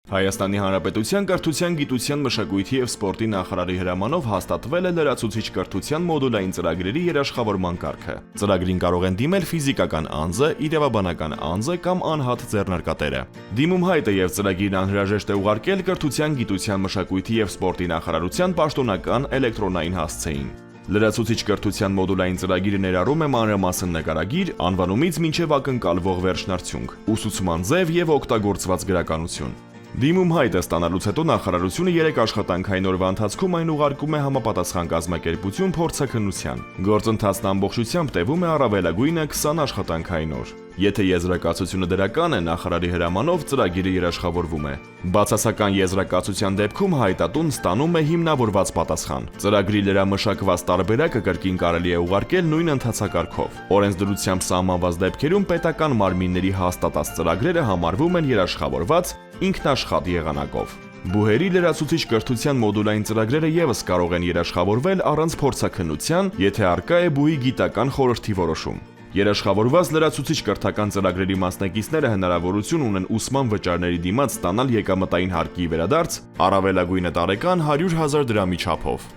Հայաստանի Հանրապետության կրթության, գիտության, մշակույթի և սպորտի նախարարի հրամանով հաստատվել է լրացուցիչ կրթության մոդուլային ծրագրերի երաշխավորման կարգը։ Ծրագրին կարող են դիմել ֆիզիկական անձը, իրավաբանական անձը կամ անհատ ձեռնարկատերը։ Դիմում հայտը և ծրագիրն անհրաժեշտ է ուղարկել կրթության, գիտության, մշակույթի և սպորտի նախարարության պաշտոնական էլեկտրոնային հասցեին։ Լրացուցիչ կրթության մոդուլային ծրագիրը ներառում է մանրամասն նկարագիր, անվանումից մինչև ակնկալվող վերջնարդյունք, ուսուցման ձև և օգտագործված գրականություն։ Դիմում հայտը ստանալուց հետո նախարարությունը 3 աշխատանքային օրվա ընթացքում այն ուղարկում է համապատասխան կազմակերպություն փորձաքննության։ Գործընթացն ամբողջությամբ տևում է առավելագույնը 20 աշխատանքային օր։ Եթե եզրակացությունը դրական է, նախարարի հրամանով ծրագիրը երաշխավորվում է։ Բացասական եզրակացության դեպքում հայտատուն ստանում է հիմնավորված պատասխան։ Ծրագրի լրամշակված տարբերակը կրկին կարելի է ուղարկել նույն ընթացակարգով։ Օրենսդրությամբ սահմանված դեպքերում պետական մարմինների հաստատած ծրագրերը համարվում են երաշխավորված ինքնաշխատ եղանակով։ Բուհերի լրացուցիչ կրթության մոդուլային ծրագրերը ևս կարող են երաշխավորվել առանց փորձաքննության, եթե առկա է բուհի գիտական խորհրդի որոշում։ Երաշխավորված լրացուցիչ կրթական ծրագրերի մասնակիցները հնարավորություն ունեն ուսման վճարների դիմաց ստանալ եկամտային հարկի վերադարձ առավելագույնը տարեկան 100,000 դրամի չափով։